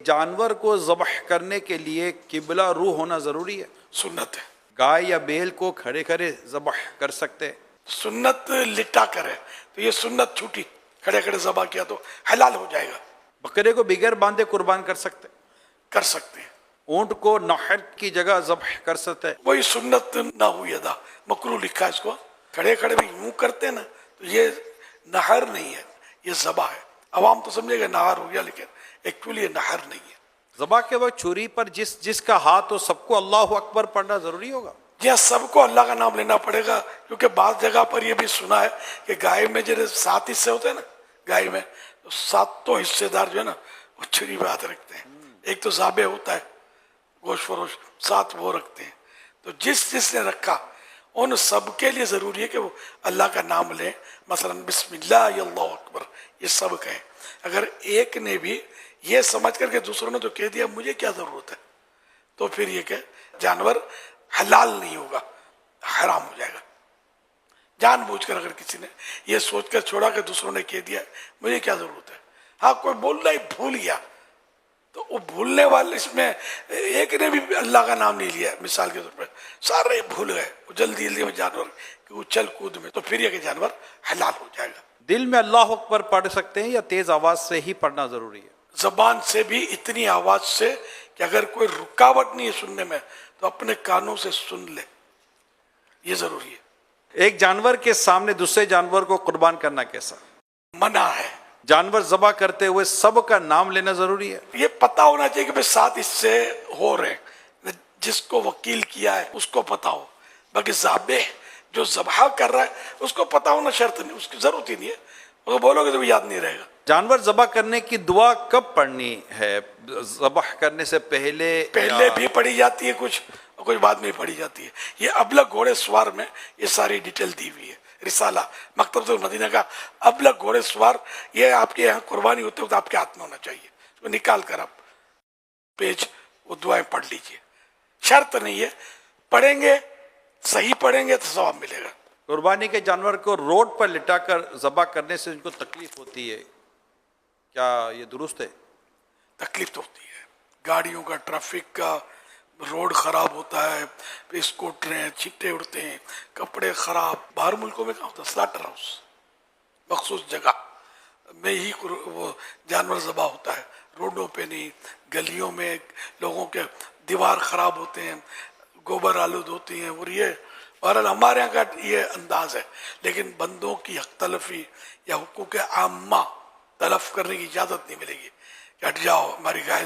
جانور کو ذبح کرنے کے لیے قبلہ رو ہونا ضروری ہے؟ سنت ہے. گائے یا بیل کو کھڑے کھڑے ذبح کر سکتے ہیں؟ سنت لٹا کر ہے تو یہ سنت چھوٹی، کھڑے کھڑے ذبح کیا تو حلال ہو جائے گا. بکرے کو بغیر باندھے قربان کر سکتے ہیں؟ کر سکتے ہیں. اونٹ کو نحر کی جگہ ذبح کر سکتے ہیں؟ وہی سنت نہ ہوئی ادا، مکروہ لکھا ہے اس کو. کھڑے کھڑے بھی یوں کرتے ہیں نا تو یہ نہر نہیں ہے، یہ ذبح ہے. عوام تو سمجھے گا نہر ہو گیا، لیکن ایکچولی یہ نہر نہیں ہے. ذبح کے وقت چھری پر جس کا ہاتھ ہو سب کو اللہ اکبر پڑھنا ضروری ہوگا؟ جی ہاں، سب کو اللہ کا نام لینا پڑے گا، کیونکہ بعض جگہ پر یہ بھی سنا ہے کہ گائے میں جو 7 حصے ہوتے ہیں نا، گائے میں 7 حصے دار جو ہے نا وہ چھری پہ ہاتھ رکھتے ہیں. ایک تو ذابح ہوتا ہے گوشت فروش، 7 وہ رکھتے ہیں. تو جس نے رکھا ان سب کے لیے ضروری ہے کہ وہ اللہ کا نام لیں. مثلا بسم اللہ یا اللہ اکبر یہ سب کہیں. اگر ایک نے بھی یہ سمجھ کر کے دوسروں نے تو کہہ دیا مجھے کیا ضرورت ہے، تو پھر یہ کہ جانور حلال نہیں ہوگا، حرام ہو جائے گا. جان بوجھ کر اگر کسی نے یہ سوچ کر چھوڑا کہ دوسروں نے کہہ دیا مجھے کیا ضرورت ہے. ہاں کوئی بولنا ہی بھول گیا تو وہ بھولنے والے، اس میں ایک نے بھی اللہ کا نام نہیں لیا مثال کے طور پر، سارے بھول گئے وہ جلدی میں جانور کہ وہ چل کود میں، تو پھر یہ کہ جانور حلال ہو جائے گا. دل میں اللہ اکبر پڑھ سکتے ہیں یا تیز آواز سے ہی پڑھنا ضروری ہے؟ زبان سے بھی اتنی آواز سے کہ اگر کوئی رکاوٹ نہیں ہے سننے میں تو اپنے کانوں سے سن لے، یہ ضروری ہے. ایک جانور کے سامنے دوسرے جانور کو قربان کرنا کیسا؟ منع ہے. جانور ذبح کرتے ہوئے سب کا نام لینا ضروری ہے؟ یہ پتہ ہونا چاہیے کہ 7 حصے ہو رہے ہیں، جس کو وکیل کیا ہے اس کو پتہ ہو. باقی ذابح جو ذبح کر رہا ہے اس کو پتہ ہونا شرط نہیں، اس کی ضرورت ہی نہیں ہے. وہ بولو گے تو یاد نہیں رہے گا. جانور ذبح کرنے کی دعا کب پڑھنی ہے؟ ذبح کرنے سے پہلے بھی پڑھی جاتی ہے کچھ بعد میں پڑھی جاتی ہے. یہ ابلغ گھوڑے سوار میں یہ ساری ڈیٹیل دی ہوئی ہے. رسالہ مکتبۃ المدینہ کا ابلغ گھوڑے سوار، یہ آپ کے یہاں قربانی ہوتے وقت آپ کے ہاتھ میں ہونا چاہیے. اس کو نکال کر آپ پیج وہ دعائیں پڑھ لیجئے. شرط نہیں ہے، پڑھیں گے صحیح پڑھیں گے تو ثواب ملے گا. قربانی کے جانور کو روڈ پر لٹا کر ذبح کرنے سے ان کو تکلیف ہوتی ہے، کیا یہ درست ہے؟ تکلیف تو ہوتی ہے، گاڑیوں کا، ٹریفک کا، روڈ خراب ہوتا ہے، اسکوٹریں چھٹے اڑتے ہیں، کپڑے خراب. باہر ملکوں میں کہاں ہوتا ہے؟ سلاٹر ہاؤس مخصوص جگہ میں ہی وہ جانور ذبح ہوتا ہے، روڈوں پہ نہیں. گلیوں میں لوگوں کے دیوار خراب ہوتے ہیں، گوبر آلود ہوتی ہیں. اور یہ بہرحال ہمارے یہاں کا یہ انداز ہے، لیکن بندوں کی حق تلفی یا حقوق عامہ تلف کرنے کی اجازت نہیں ملے گی کہ ہٹ جاؤ ہماری گائے